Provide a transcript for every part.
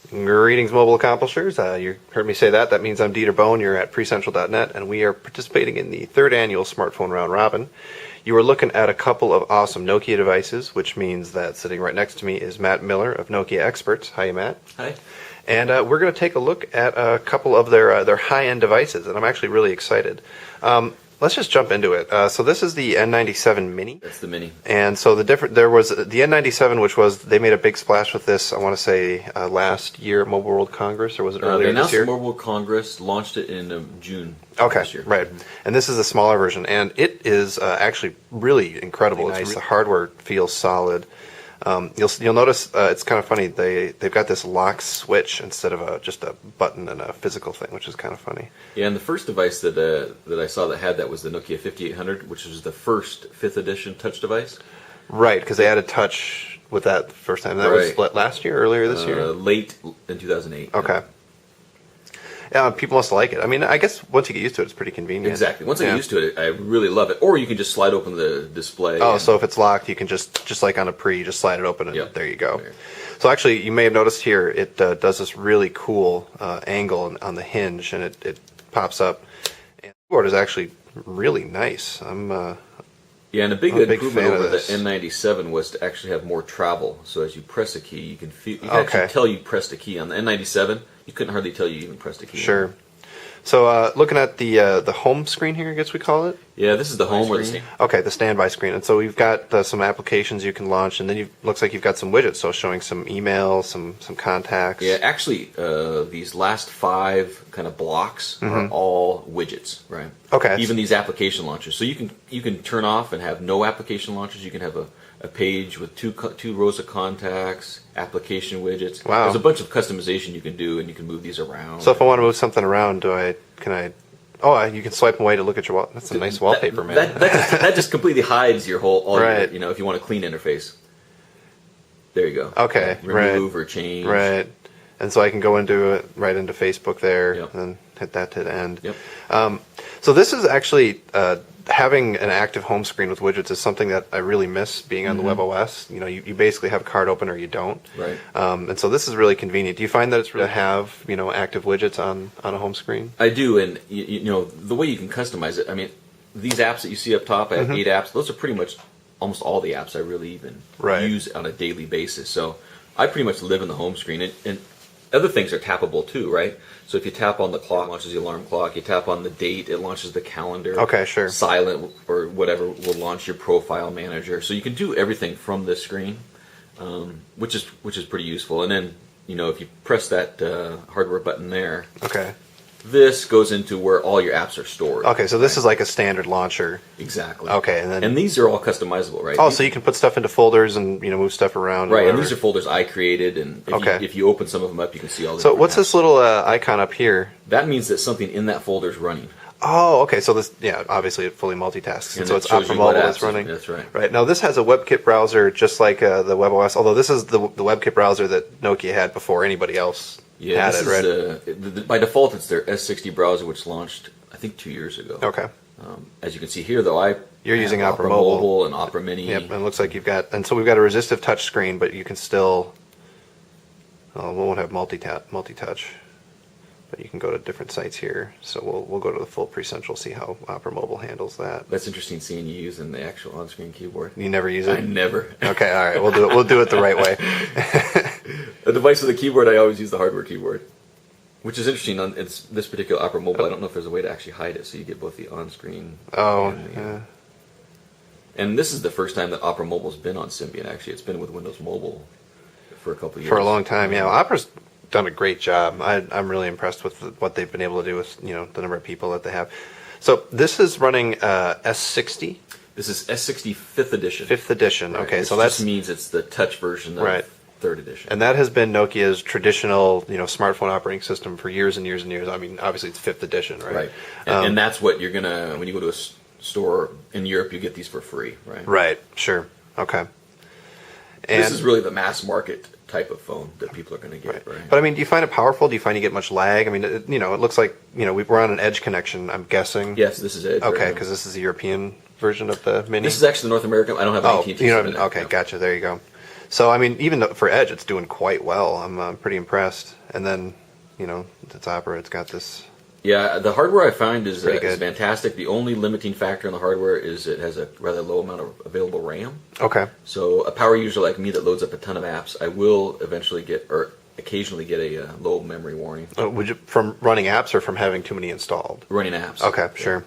Greetings, mobile accomplishers. You heard me say that. That means I'm Dieter Bohn. You're at PreCentral.net, and we are participating in the third annual Smartphone Round Robin. You are looking at a couple of awesome Nokia devices, which means that sitting right next to me is Matt Miller of Nokia Experts. Hi, Matt. Hi. And we're going to take a look at a couple of their high-end devices, and I'm actually really excited. Let's just jump into it. So this is the N97 Mini. That's the Mini. And so there was the N97, which was, they made a big splash with this, I want to say, last year at Mobile World Congress, or was it earlier this year? They announced Mobile World Congress, launched it in June this year. Right. And this is a smaller version, and it is actually really incredible. It's nice. The hardware feels solid. You'll notice it's kind of funny. They've got this lock switch instead of just a button and a physical thing, which is kind of funny. Yeah, and the first device that I saw that had that was the Nokia 5800, which was the first 5th edition touch device. Right, because they added touch with that the first time. That was last year, earlier this year? Late in 2008. Okay. Yeah. Yeah, people must like it. I mean, I guess once you get used to it, it's pretty convenient. Exactly. Once I get used to it, I really love it. Or you can just slide open the display. Oh, so if it's locked, you can just like on a Pre, just slide it open and there you go. So actually, you may have noticed here, it does this really cool angle on the hinge, and it pops up. And the keyboard is actually really nice. Yeah, and a big improvement over the N97 was to actually have more travel. So as you press a key, you can actually tell you pressed a key. On the N97, you couldn't hardly tell you even pressed a key. Sure. So looking at the home screen here, I guess we call it? Yeah, this is the home or the Okay, the standby screen. And so we've got some applications you can launch, and then looks like you've got some widgets, so showing some email, some contacts. Yeah, actually, these last 5 kind of blocks are all widgets, right? Okay. Even these application launchers. So you can turn off and have no application launchers. You can have a page with two rows of contacts, application widgets. Wow. There's a bunch of customization you can do, and you can move these around. So if I want to move something around, can I? Oh, you can swipe away to look at your wall. That's a nice wallpaper, man. That just completely hides your whole, right. If you want a clean interface. There you go. Okay, remove or change. Right. And so I can go into it, right into Facebook there, and then hit that to the end. Yep. So this is actually, having an active home screen with widgets is something that I really miss being on the WebOS. You basically have a card open or you don't. Right. And so this is really convenient. Do you find that it's really to have, active widgets on a home screen? I do, and the way you can customize it, I mean, these apps that you see up top, I have 8 apps. Those are pretty much almost all the apps I really even use on a daily basis. So I pretty much live in the home screen, and other things are tappable too, right? So if you tap on the clock, it launches the alarm clock. You tap on the date, it launches the calendar. Okay, sure. Silent or whatever will launch your profile manager. So you can do everything from this screen, which is pretty useful. And then if you press that hardware button there, this goes into where all your apps are stored. Okay, so this is like a standard launcher. Exactly. Okay, and these are all customizable, right? Oh, so you can put stuff into folders and move stuff around. Right, and these are folders I created, and if you open some of them up, you can see all the. So what's this little icon up here? That means that something in that folder is running. Oh, okay. So this, obviously it fully multitasks, and so it's Opera Mobile that's running. That's right. Right now, this has a WebKit browser just like the WebOS. Although this is the WebKit browser that Nokia had before anybody else. Yeah, by default, it's their S60 browser, which launched, I think, 2 years ago. Okay. As you can see here, though, you're using Opera Mobile and Opera Mini. Yep, and it looks like you've got, and so we've got a resistive touch screen, but you can still, we won't have multi-touch, but you can go to different sites here. So we'll go to the full PreCentral, see how Opera Mobile handles that. That's interesting seeing you using the actual on-screen keyboard. You never use it? I never. Okay, all right, we'll do it the right way. A device with a keyboard, I always use the hardware keyboard, which is interesting on this particular Opera Mobile. I don't know if there's a way to actually hide it, so you get both the on-screen. And this is the first time that Opera Mobile's been on Symbian. Actually, it's been with Windows Mobile for a couple of years. For a long time, yeah. Opera's done a great job. I'm really impressed with what they've been able to do with the number of people that they have. So this is running S60. This is S60 5th edition. 5th edition. Right, okay, which so that just means it's the touch version of 3rd edition. And that has been Nokia's traditional, smartphone operating system for years and years and years. I mean, obviously it's 5th edition, right? Right. And that's what you're gonna, when you go to a store in Europe, you get these for free, right? Right. Sure. Okay. And this is really the mass market type of phone that people are going to get, right? But I mean, do you find it powerful? Do you find you get much lag? I mean, it looks like, we're on an Edge connection, I'm guessing. Yes, this is Edge. Okay, because this is the European version of the Mini. This is actually the North American. I don't have any AT&T. Okay, gotcha. There you go. So, I mean, even for Edge, it's doing quite well. I'm pretty impressed. And then, it's Opera. It's got this. Yeah, the hardware I find is good. fantastic. The only limiting factor in the hardware is it has a rather low amount of available RAM. Okay. So a power user like me that loads up a ton of apps, I will eventually occasionally get a low memory warning. Would you, from running apps or from having too many installed? Running apps. Okay, sure.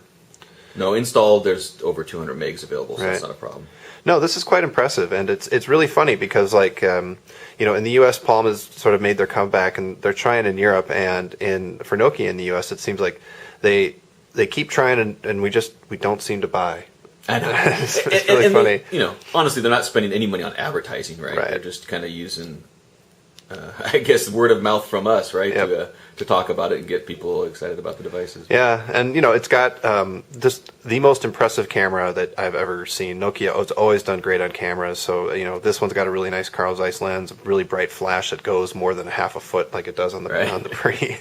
No, installed, there's over 200 megs available, so it's not a problem. No, this is quite impressive, and it's really funny because, like, in the U.S., Palm has sort of made their comeback, and they're trying in Europe, and for Nokia in the U.S., it seems like they keep trying, and we don't seem to buy. I know. it's really funny. Honestly, they're not spending any money on advertising, right? Right. They're just kind of using, I guess, word of mouth from us, right, to talk about it and get people excited about the devices. Yeah, and it's got just the most impressive camera that I've ever seen. Nokia has always done great on cameras, so this one's got a really nice Carl Zeiss lens, a really bright flash that goes more than half a foot like it does on the Pre.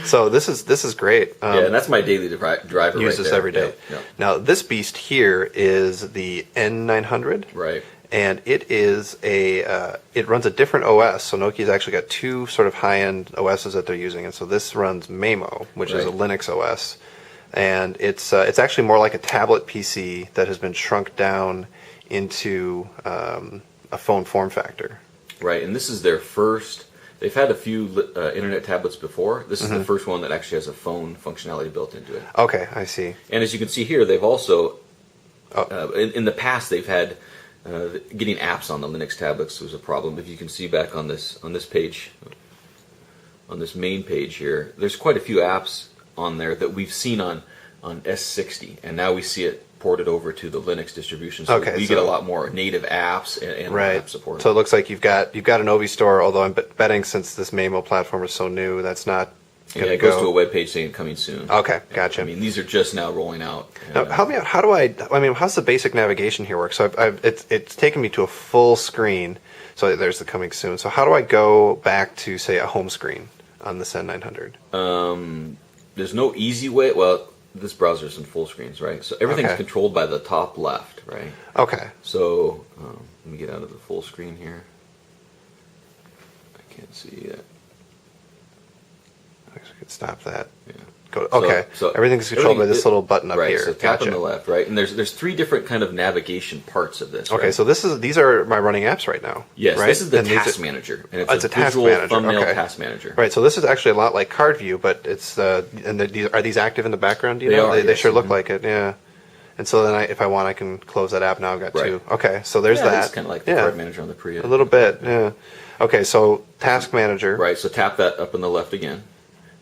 So this is great. Yeah, and that's my daily driver. Use this every day. Yep. Now this beast here is the N900. Right. And it is it runs a different OS. So Nokia's actually got two sort of high-end OSs that they're using, and so this runs Maemo, which is a Linux OS, and it's actually more like a tablet PC that has been shrunk down into a phone form factor. Right, and this is their first. They've had a few internet tablets before. This is the first one that actually has a phone functionality built into it. Okay, I see. And as you can see here, they've also in the past they've had. Getting apps on the Linux tablets was a problem. If you can see back on this page, on this main page here, there's quite a few apps on there that we've seen on S60, and now we see it ported over to the Linux distribution. So we get a lot more native apps and app support. So it looks like you've got an Ovi store, although I'm betting since this Maemo platform is so new, that's not. It goes to a web page saying coming soon. Okay, gotcha. I mean, these are just now rolling out. Now, help me out. How's the basic navigation here work? So it's taken me to a full screen. So there's the coming soon. So how do I go back to, say, a home screen on this N900? There's no easy way. Well, this browser is in full screens, right? So everything's controlled by the top left, right? Okay. So let me get out of the full screen here. I can't see that. I could stop that. Yeah. So everything's controlled by this little button up here. So tap on the left, right? And there's three different kind of navigation parts of this. Okay, right? so these are my running apps right now. Yes, right? this is the task manager, and it's a task visual manager. thumbnail task manager. Right, so this is actually a lot like Card View, but it's are these active in the background? Do you know? They sure look like it. Yeah. And so then if I want, I can close that app. Now I've got two. Okay, so there's that. It's kind of like the card manager on the Pre. A little bit. Yeah. Okay, so task manager. Right. So tap that up on the left again.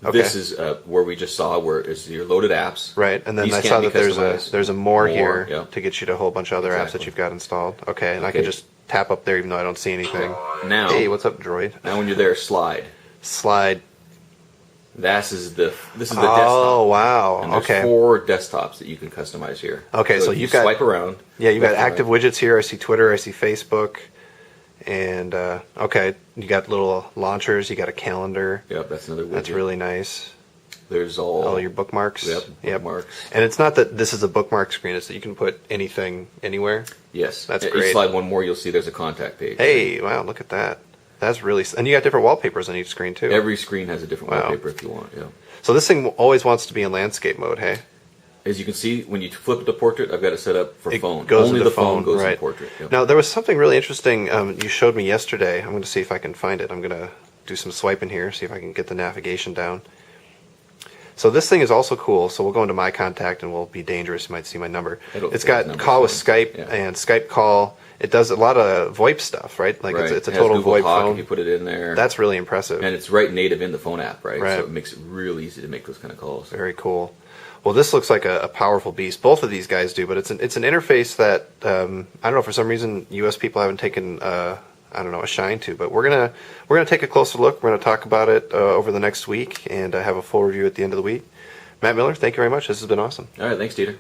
Okay. This is where we just saw where is your loaded apps. Right, and then I saw that there's a more here to get you to a whole bunch of other apps that you've got installed. Okay, and I can just tap up there even though I don't see anything. Now, hey, what's up, Droid? Now when you're there, slide. This is the desktop. Oh wow! And there's 4 desktops that you can customize here. Okay, so you've got swipe around. Yeah, you've got active widgets here. I see Twitter. I see Facebook. And okay, you got little launchers. You got a calendar. Yep, that's another widget. That's really nice. There's all your bookmarks. Yep, bookmarks. And it's not that this is a bookmark screen; it's that you can put anything anywhere. Yes, that's great. You slide one more, you'll see there's a contact page. Hey, wow, look at that. That's really, and you got different wallpapers on each screen too. Every screen has a different wallpaper if you want. Yeah. So this thing always wants to be in landscape mode. Hey. As you can see, when you flip it to portrait, I've got it set up for phone. Only the phone goes right. in portrait. Yep. Now, there was something really interesting you showed me yesterday. I'm going to see if I can find it. I'm going to do some swiping here, see if I can get the navigation down. So this thing is also cool. So we'll go into My Contact, and we'll be dangerous. You might see my number. It's got call with Skype and Skype call. It does a lot of VoIP stuff, right? Like it's a total VoIP phone. You put it in there. That's really impressive. And it's right native in the phone app, right? So it makes it real easy to make those kind of calls. Very cool. Well, this looks like a powerful beast. Both of these guys do, but it's an interface that I don't know, for some reason U.S. people haven't taken a shine to. But we're gonna take a closer look. We're gonna talk about it over the next week and have a full review at the end of the week. Matt Miller, thank you very much. This has been awesome. All right, thanks, Dieter.